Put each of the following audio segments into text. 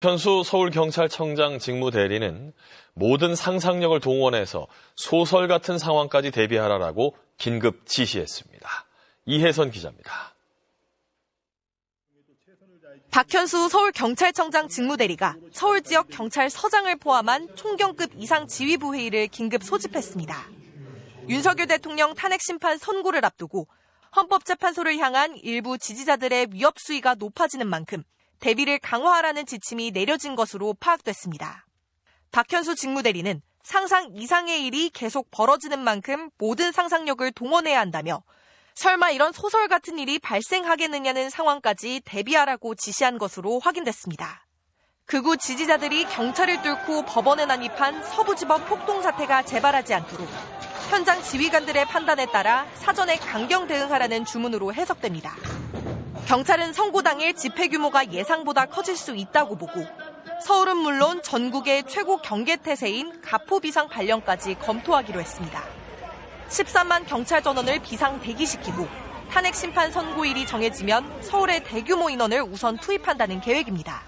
박현수 서울경찰청장 직무대리는 모든 상상력을 동원해서 소설 같은 상황까지 대비하라라고 긴급 지시했습니다. 이혜선 기자입니다. 박현수 서울경찰청장 직무대리가 서울 지역 경찰서장을 포함한 총경급 이상 지휘부 회의를 긴급 소집했습니다. 윤석열 대통령 탄핵 심판 선고를 앞두고 헌법재판소를 향한 일부 지지자들의 위협 수위가 높아지는 만큼 대비를 강화하라는 지침이 내려진 것으로 파악됐습니다. 박현수 직무대리는 상상 이상의 일이 계속 벌어지는 만큼 모든 상상력을 동원해야 한다며 설마 이런 소설 같은 일이 발생하겠느냐는 상황까지 대비하라고 지시한 것으로 확인됐습니다. 극우 지지자들이 경찰을 뚫고 법원에 난입한 서부지법 폭동 사태가 재발하지 않도록 현장 지휘관들의 판단에 따라 사전에 강경 대응하라는 주문으로 해석됩니다. 경찰은 선고 당일 집회 규모가 예상보다 커질 수 있다고 보고 서울은 물론 전국의 최고 경계태세인 가포 비상 발령까지 검토하기로 했습니다. 13만 경찰 전원을 비상 대기시키고 탄핵 심판 선고일이 정해지면 서울의 대규모 인원을 우선 투입한다는 계획입니다.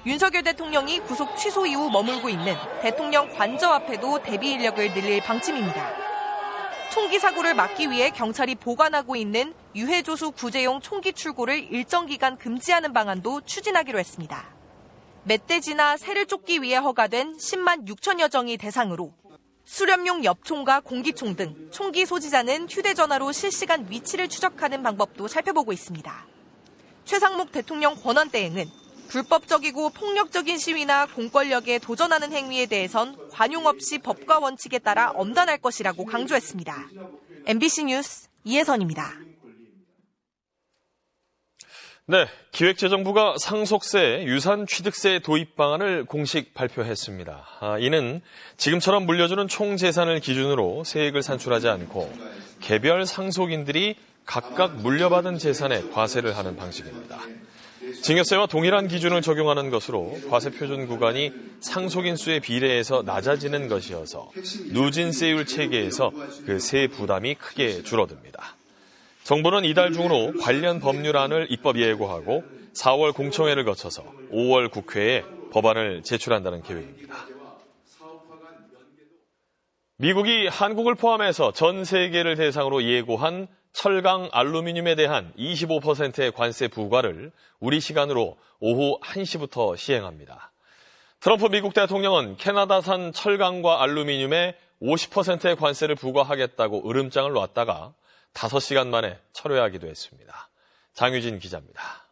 윤석열 대통령이 구속 취소 이후 머물고 있는 대통령 관저 앞에도 대비 인력을 늘릴 방침입니다. 총기 사고를 막기 위해 경찰이 보관하고 있는 유해조수 구제용 총기 출고를 일정 기간 금지하는 방안도 추진하기로 했습니다. 멧돼지나 새를 쫓기 위해 허가된 10만 6천여 정이 대상으로 수렴용 엽총과 공기총 등 총기 소지자는 휴대전화로 실시간 위치를 추적하는 방법도 살펴보고 있습니다. 최상목 대통령 권한대행은 불법적이고 폭력적인 시위나 공권력에 도전하는 행위에 대해선 관용 없이 법과 원칙에 따라 엄단할 것이라고 강조했습니다. MBC 뉴스 이혜선입니다. 네, 기획재정부가 상속세, 유산취득세 도입 방안을 공식 발표했습니다. 이는 지금처럼 물려주는 총 재산을 기준으로 세액을 산출하지 않고 개별 상속인들이 각각 물려받은 재산에 과세를 하는 방식입니다. 증여세와 동일한 기준을 적용하는 것으로 과세 표준 구간이 상속인 수에 비례해서 낮아지는 것이어서 누진세율 체계에서 그 세 부담이 크게 줄어듭니다. 정부는 이달 중으로 관련 법률안을 입법 예고하고 4월 공청회를 거쳐서 5월 국회에 법안을 제출한다는 계획입니다. 미국이 한국을 포함해서 전 세계를 대상으로 예고한 철강 알루미늄에 대한 25%의 관세 부과를 우리 시간으로 오후 1시부터 시행합니다. 트럼프 미국 대통령은 캐나다산 철강과 알루미늄에 50%의 관세를 부과하겠다고 으름장을 놨다가 5시간 만에 철회하기도 했습니다. 장유진 기자입니다.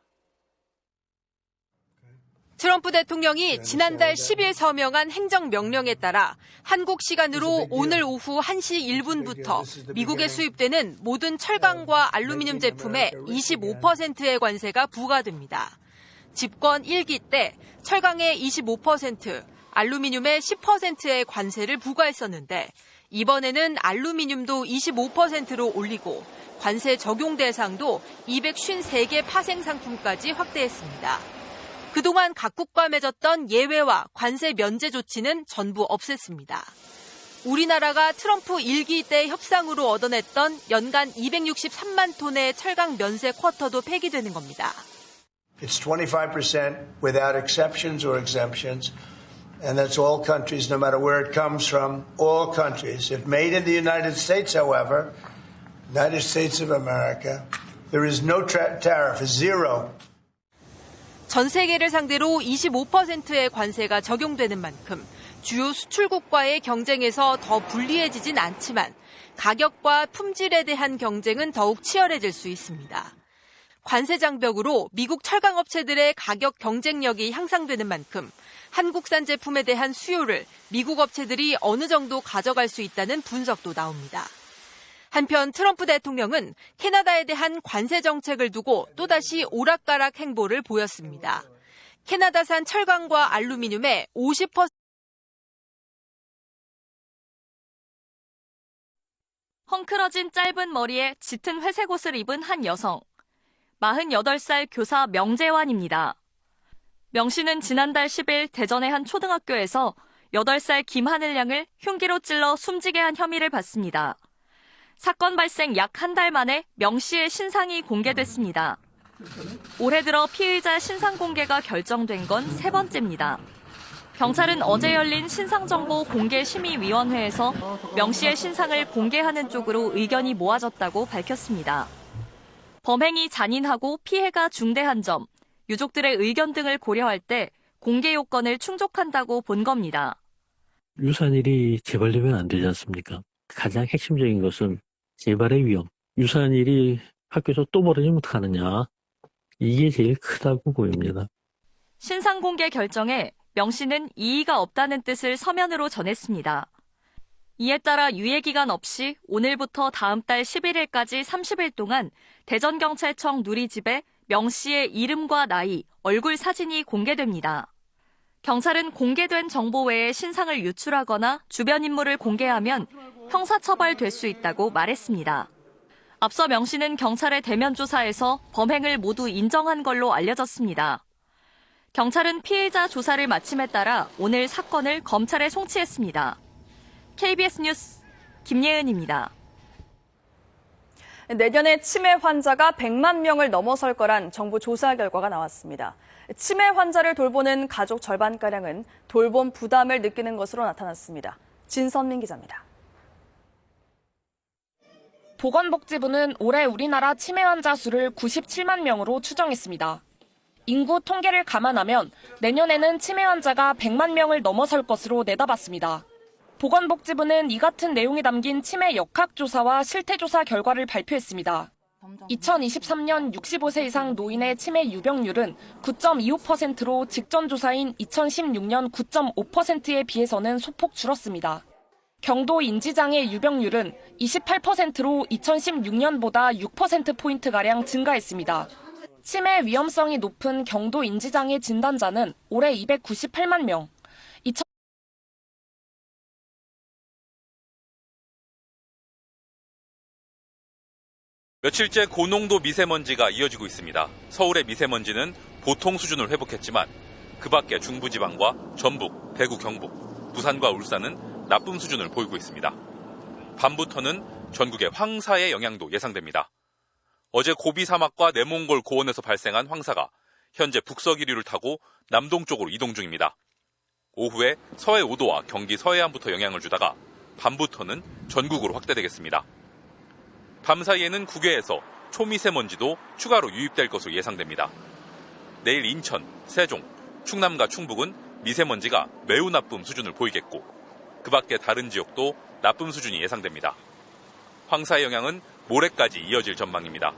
트럼프 대통령이 지난달 10일 서명한 행정명령에 따라 한국 시간으로 오늘 오후 1시 1분부터 미국에 수입되는 모든 철강과 알루미늄 제품에 25%의 관세가 부과됩니다. 집권 1기 때 철강에 25%, 알루미늄에 10%의 관세를 부과했었는데 이번에는 알루미늄도 25%로 올리고 관세 적용 대상도 253개 파생 상품까지 확대했습니다. 그동안 각국과 맺었던 예외와 관세 면제 조치는 전부 없앴습니다. 우리나라가 트럼프 1기 때 협상으로 얻어냈던 연간 263만 톤의 철강 면세 쿼터도 폐기되는 겁니다. It's 25% without exceptions or exemptions, and that's all countries, no matter where it comes from, all countries. If made in the United States, however, United States of America, there is no tariff, zero. 전 세계를 상대로 25%의 관세가 적용되는 만큼 주요 수출국과의 경쟁에서 더 불리해지진 않지만 가격과 품질에 대한 경쟁은 더욱 치열해질 수 있습니다. 관세 장벽으로 미국 철강업체들의 가격 경쟁력이 향상되는 만큼 한국산 제품에 대한 수요를 미국 업체들이 어느 정도 가져갈 수 있다는 분석도 나옵니다. 한편 트럼프 대통령은 캐나다에 대한 관세 정책을 두고 또다시 오락가락 행보를 보였습니다. 캐나다산 철강과 알루미늄에 50% 헝클어진 짧은 머리에 짙은 회색 옷을 입은 한 여성. 48살 교사 명재환입니다. 명 씨는 지난달 10일 대전의 한 초등학교에서 8살 김하늘 양을 흉기로 찔러 숨지게 한 혐의를 받습니다. 사건 발생 약 한 달 만에 명 씨의 신상이 공개됐습니다. 올해 들어 피의자 신상 공개가 결정된 건 세 번째입니다. 경찰은 어제 열린 신상정보공개심의위원회에서 명 씨의 신상을 공개하는 쪽으로 의견이 모아졌다고 밝혔습니다. 범행이 잔인하고 피해가 중대한 점, 유족들의 의견 등을 고려할 때 공개 요건을 충족한다고 본 겁니다. 유산일이 재발되면 안 되지 않습니까? 가장 핵심적인 것은 재발의 위험. 유산일이 학교에서 또 벌어지면 어떡하느냐. 이게 제일 크다고 보입니다. 신상 공개 결정에 명 씨는 이의가 없다는 뜻을 서면으로 전했습니다. 이에 따라 유예기간 없이 오늘부터 다음 달 11일까지 30일 동안 대전경찰청 누리집에 명 씨의 이름과 나이, 얼굴 사진이 공개됩니다. 경찰은 공개된 정보 외에 신상을 유출하거나 주변 인물을 공개하면 형사처벌될 수 있다고 말했습니다. 앞서 명 씨는 경찰의 대면 조사에서 범행을 모두 인정한 걸로 알려졌습니다. 경찰은 피해자 조사를 마침에 따라 오늘 사건을 검찰에 송치했습니다. KBS 뉴스 김예은입니다. 내년에 치매 환자가 100만 명을 넘어설 거란 정부 조사 결과가 나왔습니다. 치매 환자를 돌보는 가족 절반가량은 돌봄 부담을 느끼는 것으로 나타났습니다. 진선민 기자입니다. 보건복지부는 올해 우리나라 치매 환자 수를 97만 명으로 추정했습니다. 인구 통계를 감안하면 내년에는 치매 환자가 100만 명을 넘어설 것으로 내다봤습니다. 보건복지부는 이 같은 내용이 담긴 치매 역학조사와 실태조사 결과를 발표했습니다. 2023년 65세 이상 노인의 치매 유병률은 9.25%로 직전 조사인 2016년 9.5%에 비해서는 소폭 줄었습니다. 경도 인지장애 유병률은 28%로 2016년보다 6%포인트가량 증가했습니다. 치매 위험성이 높은 경도 인지장애 진단자는 올해 298만 명, 며칠째 고농도 미세먼지가 이어지고 있습니다. 서울의 미세먼지는 보통 수준을 회복했지만 그 밖에 중부지방과 전북, 대구, 경북, 부산과 울산은 나쁨 수준을 보이고 있습니다. 밤부터는 전국에 황사의 영향도 예상됩니다. 어제 고비 사막과 내몽골 고원에서 발생한 황사가 현재 북서기류를 타고 남동쪽으로 이동 중입니다. 오후에 서해 5도와 경기 서해안부터 영향을 주다가 밤부터는 전국으로 확대되겠습니다. 밤 사이에는 국외에서 초미세먼지도 추가로 유입될 것으로 예상됩니다. 내일 인천, 세종, 충남과 충북은 미세먼지가 매우 나쁨 수준을 보이겠고 그 밖에 다른 지역도 나쁨 수준이 예상됩니다. 황사의 영향은 모레까지 이어질 전망입니다.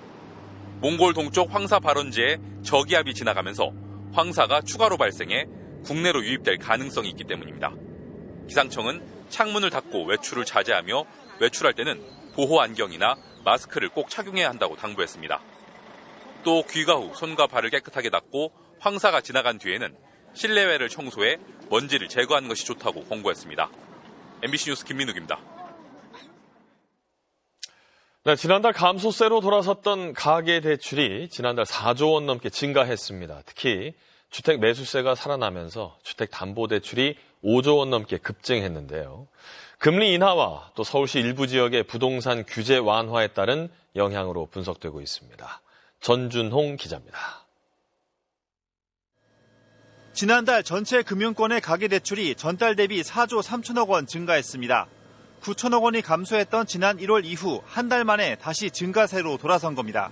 몽골 동쪽 황사 발원지에 저기압이 지나가면서 황사가 추가로 발생해 국내로 유입될 가능성이 있기 때문입니다. 기상청은 창문을 닫고 외출을 자제하며 외출할 때는 보호 안경이나 마스크를 꼭 착용해야 한다고 당부했습니다. 또 귀가 후 손과 발을 깨끗하게 닦고 황사가 지나간 뒤에는 실내외를 청소해 먼지를 제거하는 것이 좋다고 권고했습니다. MBC 뉴스 김민욱입니다. 네, 지난달 감소세로 돌아섰던 가계대출이 지난달 4조 원 넘게 증가했습니다. 특히 주택 매수세가 살아나면서 주택담보대출이 5조 원 넘게 급증했는데요. 금리 인하와 또 서울시 일부 지역의 부동산 규제 완화에 따른 영향으로 분석되고 있습니다. 전준홍 기자입니다. 지난달 전체 금융권의 가계대출이 전달 대비 4조 3천억 원 증가했습니다. 9천억 원이 감소했던 지난 1월 이후 한 달 만에 다시 증가세로 돌아선 겁니다.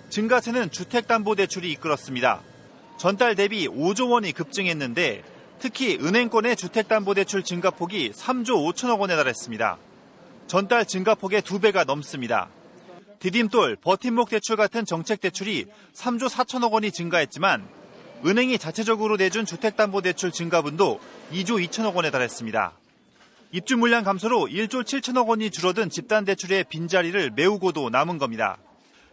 증가세는 주택담보대출이 이끌었습니다. 전달 대비 5조 원이 급증했는데 특히 은행권의 주택담보대출 증가폭이 3조 5천억 원에 달했습니다. 전달 증가폭의 2배가 넘습니다. 디딤돌, 버팀목 대출 같은 정책 대출이 3조 4천억 원이 증가했지만 은행이 자체적으로 내준 주택담보대출 증가분도 2조 2천억 원에 달했습니다. 입주 물량 감소로 1조 7천억 원이 줄어든 집단대출의 빈자리를 메우고도 남은 겁니다.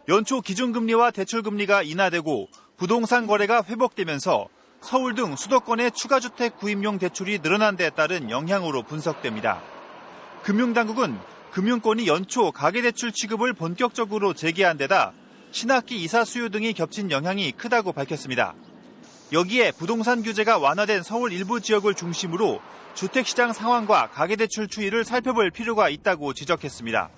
연초 기준금리와 대출금리가 인하되고 부동산 거래가 회복되면서 서울 등 수도권의 추가주택 구입용 대출이 늘어난 데 따른 영향으로 분석됩니다. 금융당국은 금융권이 연초 가계대출 취급을 본격적으로 재개한 데다 신학기 이사 수요 등이 겹친 영향이 크다고 밝혔습니다. 여기에 부동산 규제가 완화된 서울 일부 지역을 중심으로 주택시장 상황과 가계대출 추이를 살펴볼 필요가 있다고 지적했습니다.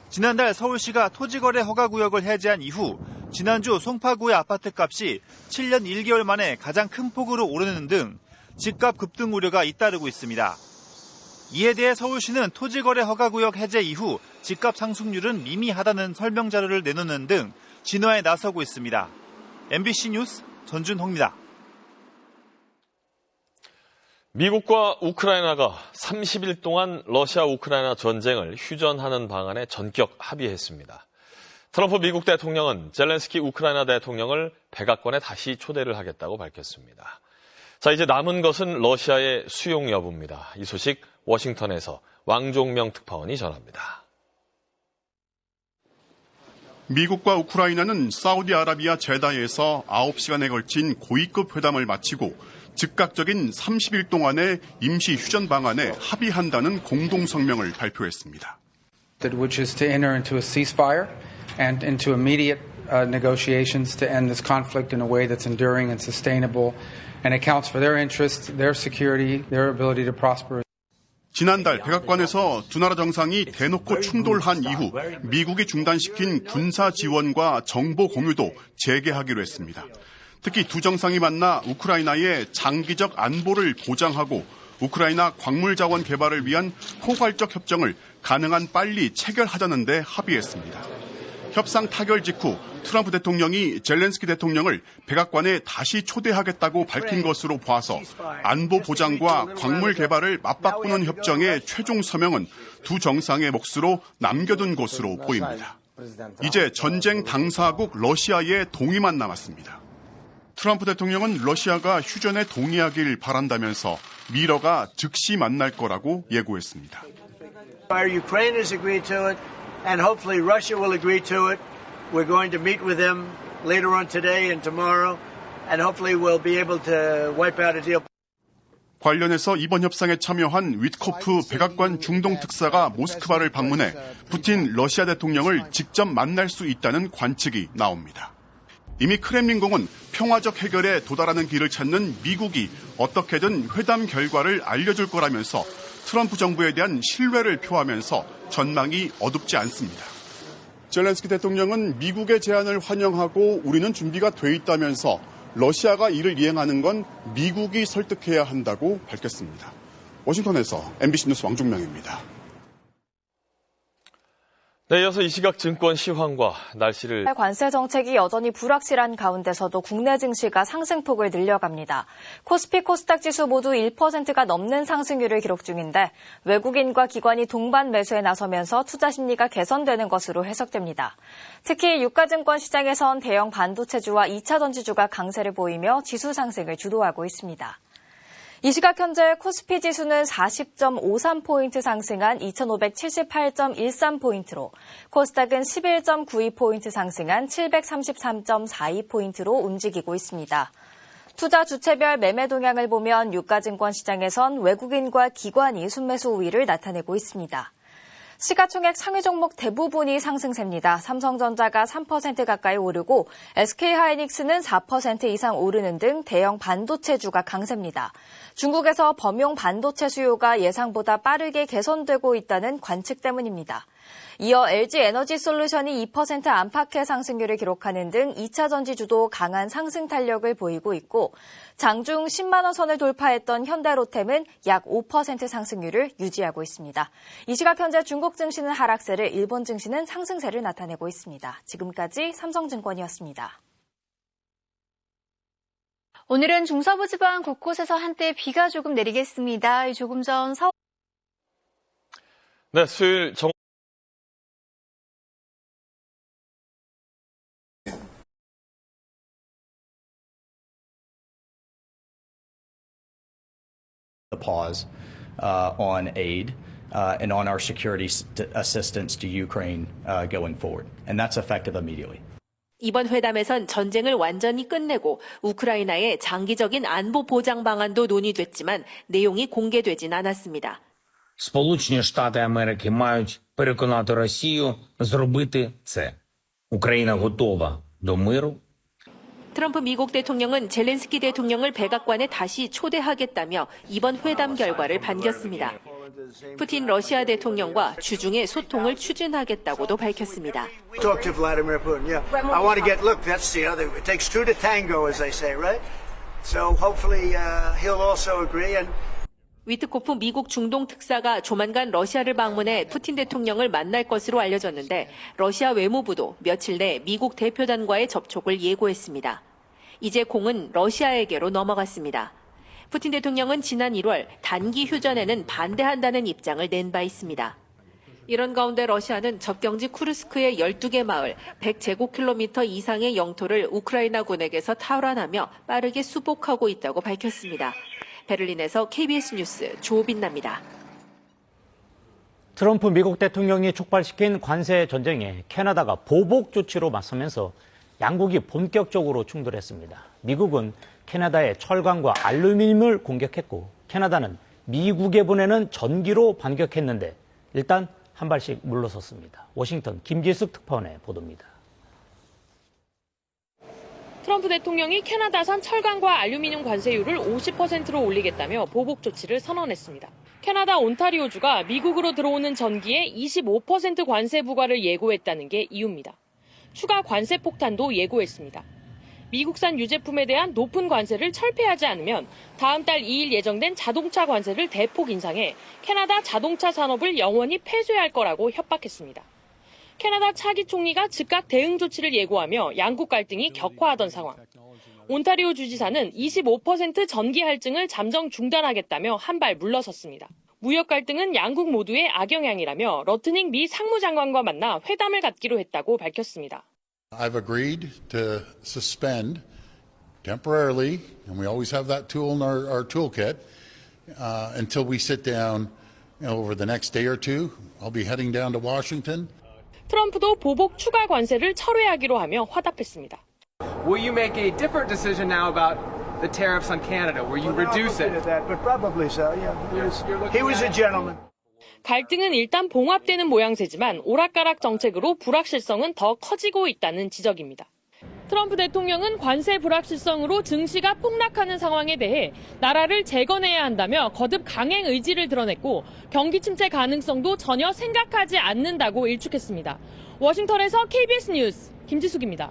지난달 서울시가 토지거래 허가구역을 해제한 이후 지난주 송파구의 아파트값이 7년 1개월 만에 가장 큰 폭으로 오르는 등 집값 급등 우려가 잇따르고 있습니다. 이에 대해 서울시는 토지거래 허가구역 해제 이후 집값 상승률은 미미하다는 설명 자료를 내놓는 등 진화에 나서고 있습니다. MBC 뉴스 전준호입니다. 미국과 우크라이나가 30일 동안 러시아 우크라이나 전쟁을 휴전하는 방안에 전격 합의했습니다. 트럼프 미국 대통령은 젤렌스키 우크라이나 대통령을 백악관에 다시 초대를 하겠다고 밝혔습니다. 자, 이제 남은 것은 러시아의 수용 여부입니다. 이 소식 워싱턴에서 왕종명 특파원이 전합니다. 미국과 우크라이나는 사우디아라비아 제다에서 9시간에 걸친 고위급 회담을 마치고 즉각적인 30일 동안의 임시 휴전 방안에 합의한다는 공동 성명을 발표했습니다. Which is to enter into a ceasefire and into immediate negotiations to end this conflict in a way that's enduring and sustainable and accounts for their interests, their security, their ability to prosper. 지난달 백악관에서 두 나라 정상이 대놓고 충돌한 이후 미국이 중단시킨 군사 지원과 정보 공유도 재개하기로 했습니다. 특히 두 정상이 만나 우크라이나의 장기적 안보를 보장하고 우크라이나 광물 자원 개발을 위한 포괄적 협정을 가능한 빨리 체결하자는 데 합의했습니다. 협상 타결 직후 트럼프 대통령이 젤렌스키 대통령을 백악관에 다시 초대하겠다고 밝힌 것으로 봐서 안보 보장과 광물 개발을 맞바꾸는 협정의 최종 서명은 두 정상의 몫으로 남겨둔 것으로 보입니다. 이제 전쟁 당사국 러시아의 동의만 남았습니다. 트럼프 대통령은 러시아가 휴전에 동의하길 바란다면서 미러가 즉시 만날 거라고 예고했습니다. Ukraine has agreed to it, and hopefully Russia will agree to it. We're going to meet with them later on today and tomorrow, and hopefully we'll be able to wipe out a deal. 관련해서 이번 협상에 참여한 위트코프 백악관 중동 특사가 모스크바를 방문해 푸틴 러시아 대통령을 직접 만날 수 있다는 관측이 나옵니다. 이미 크렘린궁은 평화적 해결에 도달하는 길을 찾는 미국이 어떻게든 회담 결과를 알려줄 거라면서 트럼프 정부에 대한 신뢰를 표하면서 전망이 어둡지 않습니다. 젤렌스키 대통령은 미국의 제안을 환영하고 우리는 준비가 돼 있다면서 러시아가 이를 이행하는 건 미국이 설득해야 한다고 밝혔습니다. 워싱턴에서 MBC 뉴스 왕종명입니다. 네, 이어서 이 시각 증권 시황과 날씨를. 관세 정책이 여전히 불확실한 가운데서도 국내 증시가 상승폭을 늘려갑니다. 코스피 코스닥 지수 모두 1%가 넘는 상승률을 기록 중인데 외국인과 기관이 동반 매수에 나서면서 투자 심리가 개선되는 것으로 해석됩니다. 특히 유가증권 시장에선 대형 반도체주와 2차 전지주가 강세를 보이며 지수 상승을 주도하고 있습니다. 이 시각 현재 코스피 지수는 40.53포인트 상승한 2578.13포인트로 코스닥은 11.92포인트 상승한 733.42포인트로 움직이고 있습니다. 투자 주체별 매매 동향을 보면 유가증권 시장에선 외국인과 기관이 순매수 우위를 나타내고 있습니다. 시가총액 상위 종목 대부분이 상승세입니다. 삼성전자가 3% 가까이 오르고 SK하이닉스는 4% 이상 오르는 등 대형 반도체주가 강세입니다. 중국에서 범용 반도체 수요가 예상보다 빠르게 개선되고 있다는 관측 때문입니다. 이어 LG에너지솔루션이 2% 안팎의 상승률을 기록하는 등 2차 전지주도 강한 상승 탄력을 보이고 있고 장중 10만 원 선을 돌파했던 현대로템은 약 5% 상승률을 유지하고 있습니다. 이 시각 현재 중국 증시는 하락세를, 일본 증시는 상승세를 나타내고 있습니다. 지금까지 삼성증권이었습니다. 오늘은 중서부 지방 곳곳에서 한때 비가 조금 내리겠습니다. 조금 전 서울. 네, 수요일 the pause on aid and on our security assistance to Ukraine going forward. And that's effective immediately. 이번 회담에선 전쟁을 완전히 끝내고 우크라이나의 장기적인 안보 보장 방안도 논의됐지만 내용이 공개되진 않았습니다. Сполучені Штати Америки мають переконати Росію зробити це. Україна готова до миру. 트럼프 미국 대통령은 젤렌스키 대통령을 백악관에 다시 초대하겠다며 이번 회담 결과를 반겼습니다. 푸틴 러시아 대통령과 주중에 소통을 추진하겠다고도 밝혔습니다. Talk to Vladimir Putin. Yeah, I want to get. Look, that's the other. It takes two to tango, as they say, right? So hopefully he'll also agree. And 위트코프 미국 중동 특사가 조만간 러시아를 방문해 푸틴 대통령을 만날 것으로 알려졌는데 러시아 외무부도 며칠 내 미국 대표단과의 접촉을 예고했습니다. 이제 공은 러시아에게로 넘어갔습니다. 푸틴 대통령은 지난 1월 단기 휴전에는 반대한다는 입장을 낸 바 있습니다. 이런 가운데 러시아는 접경지 쿠르스크의 12개 마을 100제곱킬로미터 이상의 영토를 우크라이나군에게서 탈환하며 빠르게 수복하고 있다고 밝혔습니다. 베를린에서 KBS 뉴스 조빈나입니다. 트럼프 미국 대통령이 촉발시킨 관세 전쟁에 캐나다가 보복 조치로 맞서면서 양국이 본격적으로 충돌했습니다. 미국은 캐나다의 철강과 알루미늄을 공격했고 캐나다는 미국에 보내는 전기로 반격했는데 일단 한 발씩 물러섰습니다. 워싱턴 김지숙 특파원의 보도입니다. 트럼프 대통령이 캐나다산 철강과 알루미늄 관세율을 50%로 올리겠다며 보복 조치를 선언했습니다. 캐나다 온타리오주가 미국으로 들어오는 전기에 25% 관세 부과를 예고했다는 게 이유입니다. 추가 관세 폭탄도 예고했습니다. 미국산 유제품에 대한 높은 관세를 철폐하지 않으면 다음 달 2일 예정된 자동차 관세를 대폭 인상해 캐나다 자동차 산업을 영원히 폐쇄할 거라고 협박했습니다. 캐나다 차기 총리가 즉각 대응 조치를 예고하며 양국 갈등이 격화하던 상황. 온타리오 주지사는 25% 전기 할증을 잠정 중단하겠다며 한 발 물러섰습니다. 무역 갈등은 양국 모두의 악영향이라며 러트닝 미 상무장관과 만나 회담을 갖기로 했다고 밝혔습니다. I've agreed to suspend temporarily, and we always have that tool in our toolkit, until we sit down over the next day or two. I'll be heading down to Washington. 트럼프도 보복 추가 관세를 철회하기로 하며 화답했습니다. Will you make a different decision now about the tariffs on Canada? Will you reduce it? but probably so. Yeah, he was a gentleman. 갈등은 일단 봉합되는 모양새지만 오락가락 정책으로 불확실성은 더 커지고 있다는 지적입니다. 트럼프 대통령은 관세 불확실성으로 증시가 폭락하는 상황에 대해 나라를 재건해야 한다며 거듭 강행 의지를 드러냈고 경기 침체 가능성도 전혀 생각하지 않는다고 일축했습니다. 워싱턴에서 KBS 뉴스 김지숙입니다.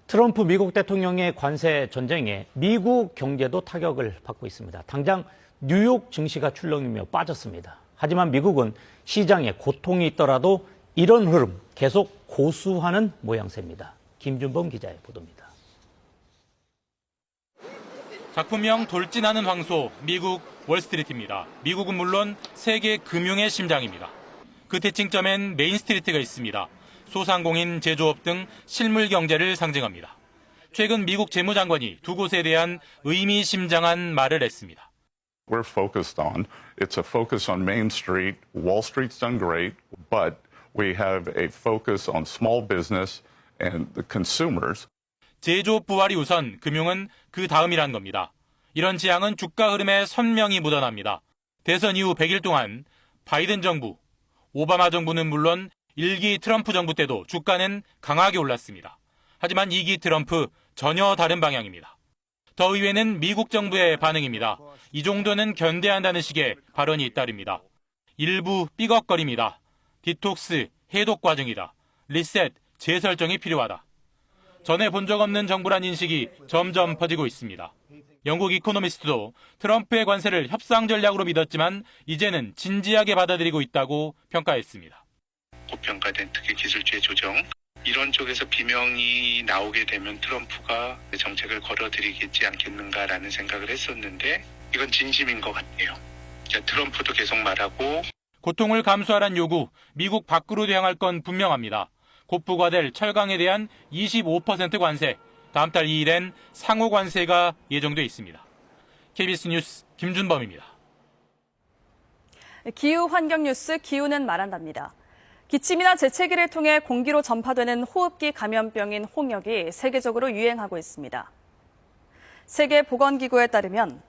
트럼프 미국 대통령의 관세 전쟁에 미국 경제도 타격을 받고 있습니다. 당장 뉴욕 증시가 출렁이며 빠졌습니다. 하지만 미국은 시장에 고통이 있더라도 이런 흐름 계속 고수하는 모양새입니다. 김준범 기자의 보도입니다. 작품명 돌진하는 황소, 미국 월스트리트입니다. 미국은 물론 세계 금융의 심장입니다. 그 대칭점엔 메인스트리트가 있습니다. 소상공인, 제조업 등 실물 경제를 상징합니다. 최근 미국 재무장관이 두 곳에 대한 의미심장한 말을 했습니다. We're focused on, it's a focus on Main Street. Wall Street's done great, but we have a focus on small business and the consumers. 제조업 부활이 우선, 금융은 그 다음이란 겁니다. 이런 지향은 주가 흐름에 선명히 묻어납니다. 대선 이후 100일 동안 바이든 정부, 오바마 정부는 물론 1기 트럼프 정부 때도 주가는 강하게 올랐습니다. 하지만 2기 트럼프 전혀 다른 방향입니다. 더 의외는 미국 정부의 반응입니다. 이 정도는 견뎌한다는 식의 발언이 잇따릅니다. 일부 삐걱거립니다. 디톡스, 해독 과정이다. 리셋, 재설정이 필요하다. 전에 본 적 없는 정부란 인식이 점점 퍼지고 있습니다. 영국 이코노미스트도 트럼프의 관세를 협상 전략으로 믿었지만 이제는 진지하게 받아들이고 있다고 평가했습니다. 고평가된 특히 기술주의 조정, 이런 쪽에서 비명이 나오게 되면 트럼프가 정책을 걸어들이겠지 않겠는가라는 생각을 했었는데 이건 진심인 것 같아요. 트럼프도 계속 말하고 고통을 감수하란 요구, 미국 밖으로 대항할 건 분명합니다. 곧 부과될 철강에 대한 25% 관세, 다음 달 2일엔 상호 관세가 예정돼 있습니다. KBS 뉴스 김준범입니다. 기후환경 뉴스 기후는 말한답니다. 기침이나 재채기를 통해 공기로 전파되는 호흡기 감염병인 홍역이 세계적으로 유행하고 있습니다. 세계보건기구에 따르면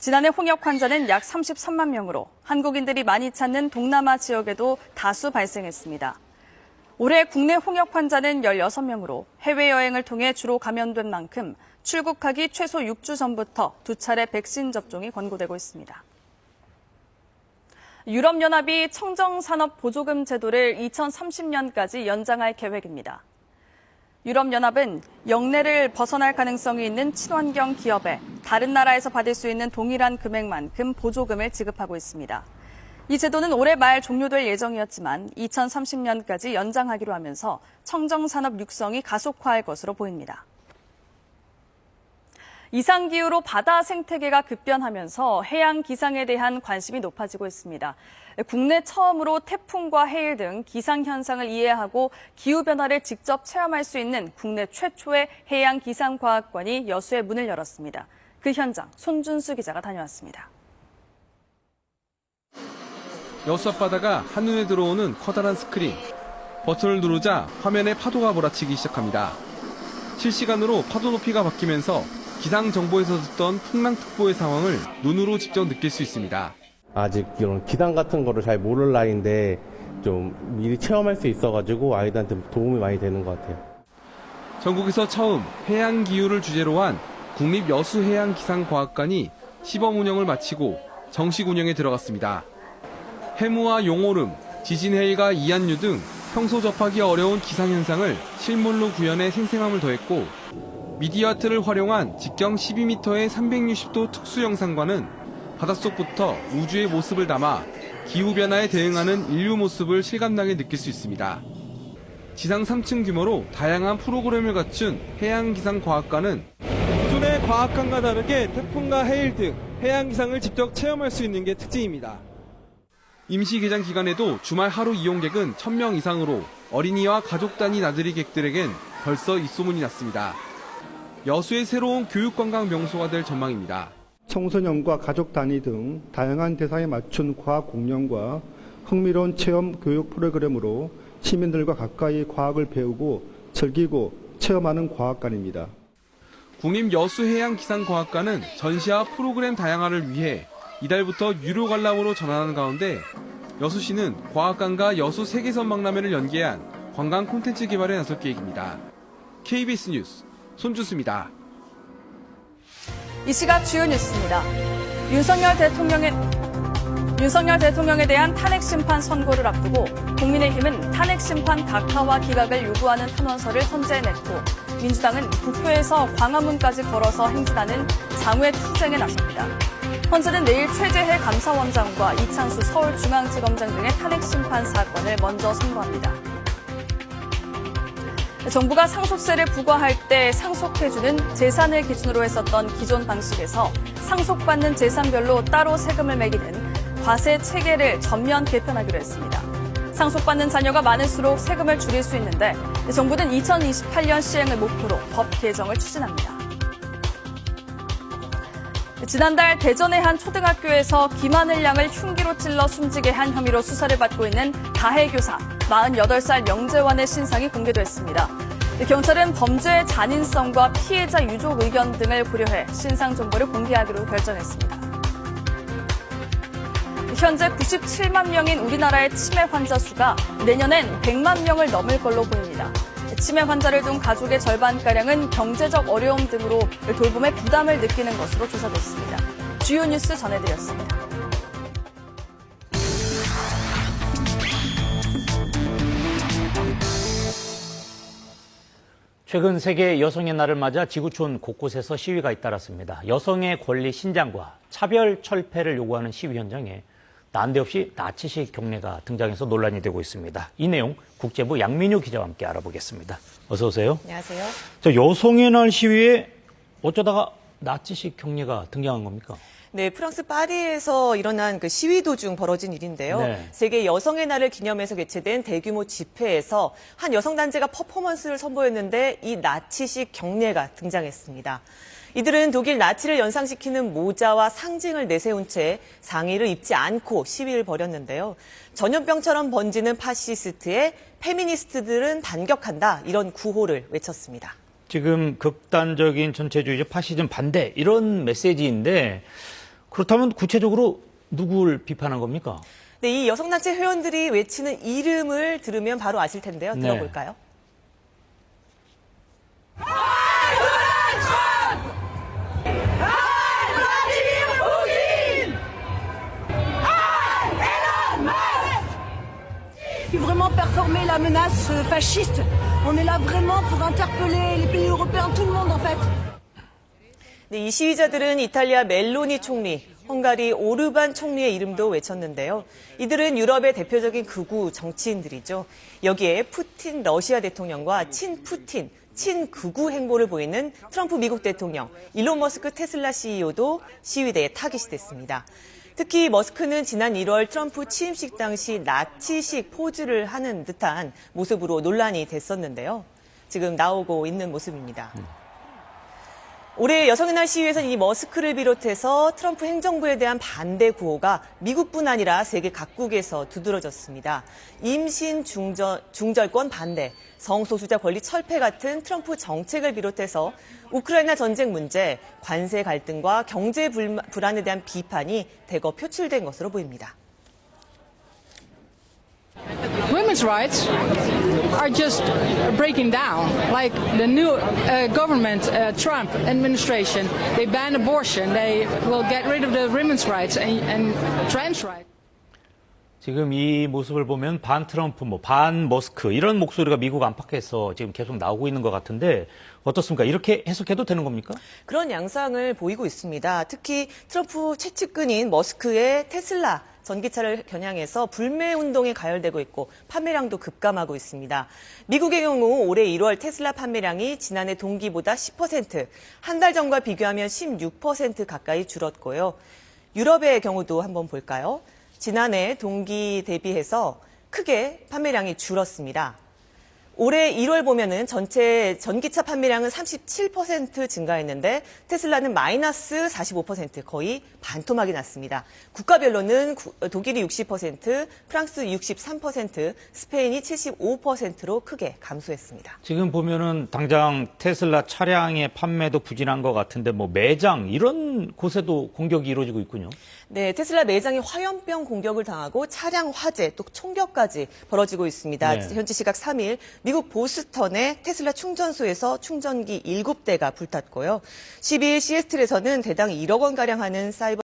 지난해 홍역 환자는 약 33만 명으로 한국인들이 많이 찾는 동남아 지역에도 다수 발생했습니다. 올해 국내 홍역 환자는 16명으로 해외여행을 통해 주로 감염된 만큼 출국하기 최소 6주 전부터 2차례 백신 접종이 권고되고 있습니다. 유럽연합이 청정산업보조금 제도를 2030년까지 연장할 계획입니다. 유럽연합은 영내를 벗어날 가능성이 있는 친환경 기업에 다른 나라에서 받을 수 있는 동일한 금액만큼 보조금을 지급하고 있습니다. 이 제도는 올해 말 종료될 예정이었지만 2030년까지 연장하기로 하면서 청정산업 육성이 가속화할 것으로 보입니다. 이상기후로 바다 생태계가 급변하면서 해양 기상에 대한 관심이 높아지고 있습니다. 국내 처음으로 태풍과 해일 등 기상현상을 이해하고 기후변화를 직접 체험할 수 있는 국내 최초의 해양 기상과학관이 여수에 문을 열었습니다. 그 현장 손준수 기자가 다녀왔습니다. 여수 앞바다가 한눈에 들어오는 커다란 스크린. 버튼을 누르자 화면에 파도가 몰아치기 시작합니다. 실시간으로 파도 높이가 바뀌면서 기상정보에서 듣던 풍랑특보의 상황을 눈으로 직접 느낄 수 있습니다. 아직 이런 기상 같은 거를 잘 모를 나이인데 좀 미리 체험할 수 있어가지고 아이들한테 도움이 많이 되는 것 같아요. 전국에서 처음 해양 기후를 주제로 한 국립여수해양기상과학관이 시범 운영을 마치고 정식 운영에 들어갔습니다. 해무와 용오름, 지진해일과 이한류 등 평소 접하기 어려운 기상현상을 실물로 구현해 생생함을 더했고 미디어 아트를 활용한 직경 12m의 360도 특수 영상과는 바닷속부터 우주의 모습을 담아 기후변화에 대응하는 인류 모습을 실감나게 느낄 수 있습니다. 지상 3층 규모로 다양한 프로그램을 갖춘 해양기상과학관은 기존의 과학관과 다르게 태풍과 해일 등 해양기상을 직접 체험할 수 있는 게 특징입니다. 임시 개장 기간에도 주말 하루 이용객은 1000명 이상으로 어린이와 가족 단위 나들이객들에겐 벌써 입소문이 났습니다. 여수의 새로운 교육관광 명소가 될 전망입니다. 청소년과 가족 단위 등 다양한 대상에 맞춘 과학 공연과 흥미로운 체험 교육 프로그램으로 시민들과 가까이 과학을 배우고 즐기고 체험하는 과학관입니다. 국립여수해양기상과학관은 전시와 프로그램 다양화를 위해 이달부터 유료 관람으로 전환하는 가운데 여수시는 과학관과 여수 세계선박람회를 연계한 관광 콘텐츠 개발에 나설 계획입니다. KBS 뉴스 손준수입니다. 이 시각 주요 뉴스입니다. 윤석열 대통령에 대한 탄핵 심판 선고를 앞두고 국민의힘은 탄핵 심판 각하와 기각을 요구하는 탄원서를 헌재에 냈고 민주당은 국회에서 광화문까지 걸어서 행진하는 장외 투쟁에 나섭니다. 헌재는 내일 최재해 감사원장과 이창수 서울중앙지검장 등의 탄핵 심판 사건을 먼저 선고합니다. 정부가 상속세를 부과할 때 상속해주는 재산을 기준으로 했었던 기존 방식에서 상속받는 재산별로 따로 세금을 매기는 과세 체계를 전면 개편하기로 했습니다. 상속받는 자녀가 많을수록 세금을 줄일 수 있는데 정부는 2028년 시행을 목표로 법 개정을 추진합니다. 지난달 대전의 한 초등학교에서 김하늘 양을 흉기로 찔러 숨지게 한 혐의로 수사를 받고 있는 가해교사 48살 명재환의 신상이 공개됐습니다. 경찰은 범죄의 잔인성과 피해자 유족 의견 등을 고려해 신상 정보를 공개하기로 결정했습니다. 현재 97만 명인 우리나라의 치매 환자 수가 내년엔 100만 명을 넘을 걸로 보입니다. 치매 환자를 둔 가족의 절반가량은 경제적 어려움 등으로 돌봄의 부담을 느끼는 것으로 조사됐습니다. 주요 뉴스 전해드렸습니다. 최근 세계 여성의 날을 맞아 지구촌 곳곳에서 시위가 잇따랐습니다. 여성의 권리 신장과 차별 철폐를 요구하는 시위 현장에 난데없이 나치식 경례가 등장해서 논란이 되고 있습니다. 이 내용 국제부 양민유 기자와 함께 알아보겠습니다. 어서 오세요. 안녕하세요. 여성의 날 시위에 어쩌다가 나치식 경례가 등장한 겁니까? 네, 프랑스 파리에서 일어난 그 시위 도중 벌어진 일인데요. 네. 세계 여성의 날을 기념해서 개최된 대규모 집회에서 한 여성단체가 퍼포먼스를 선보였는데 이 나치식 경례가 등장했습니다. 이들은 독일 나치를 연상시키는 모자와 상징을 내세운 채 상의를 입지 않고 시위를 벌였는데요. 전염병처럼 번지는 파시스트에 페미니스트들은 반격한다, 이런 구호를 외쳤습니다. 지금 극단적인 전체주의적 파시즘 반대 이런 메시지인데 그렇다면 구체적으로 누굴 비판한 겁니까? 네, 이 여성단체 회원들이 외치는 이름을 들으면 바로 아실 텐데요. 들어볼까요? 네. informer la menace fasciste. On est là vraiment pour interpeller les pays européens, tout le monde en fait. 네, 이 시위자들은 이탈리아 멜로니 총리, 헝가리 오르반 총리의 이름도 외쳤는데요. 이들은 유럽의 대표적인 극우 정치인들이죠. 여기에 푸틴 러시아 대통령과 친푸틴, 친극우 행보를 보이는 트럼프 미국 대통령, 일론 머스크 테슬라 CEO도 시위대에 타깃이 됐습니다. 특히 머스크는 지난 1월 트럼프 취임식 당시 나치식 포즈를 하는 듯한 모습으로 논란이 됐었는데요. 지금 나오고 있는 모습입니다. 올해 여성의 날 시위에서는 이 머스크를 비롯해서 트럼프 행정부에 대한 반대 구호가 미국뿐 아니라 세계 각국에서 두드러졌습니다. 임신 중절권 반대, 성소수자 권리 철폐 같은 트럼프 정책을 비롯해서 우크라이나 전쟁 문제, 관세 갈등과 경제 불안에 대한 비판이 대거 표출된 것으로 보입니다. Women's rights are just breaking down. Like the new government, Trump administration, they ban abortion. They will get rid of the women's rights and trans rights. 지금 이 모습을 보면 반 트럼프, 반 머스크 이런 목소리가 미국 안팎에서 지금 계속 나오고 있는 것 같은데 어떻습니까? 이렇게 해석해도 되는 겁니까? 그런 양상을 보이고 있습니다. 특히 트럼프 최측근인 머스크의 테슬라 전기차를 겨냥해서 불매 운동에 가열되고 있고 판매량도 급감하고 있습니다. 미국의 경우 올해 1월 테슬라 판매량이 지난해 동기보다 10%, 한 달 전과 비교하면 16% 가까이 줄었고요. 유럽의 경우도 한번 볼까요? 지난해 동기 대비해서 크게 판매량이 줄었습니다. 올해 1월 보면은 전체 전기차 판매량은 37% 증가했는데 테슬라는 마이너스 45%, 거의 반토막이 났습니다. 국가별로는 독일이 60%, 프랑스 63%, 스페인이 75%로 크게 감소했습니다. 지금 보면은 당장 테슬라 차량의 판매도 부진한 것 같은데 매장 이런 곳에도 공격이 이루어지고 있군요. 네, 테슬라 매장이 화염병 공격을 당하고 차량 화재 또 총격까지 벌어지고 있습니다. 네. 현지 시각 3일 미국 보스턴의 테슬라 충전소에서 충전기 7대가 불탔고요. 12일 시애틀에서는 대당 1억 원가량 하는 사이버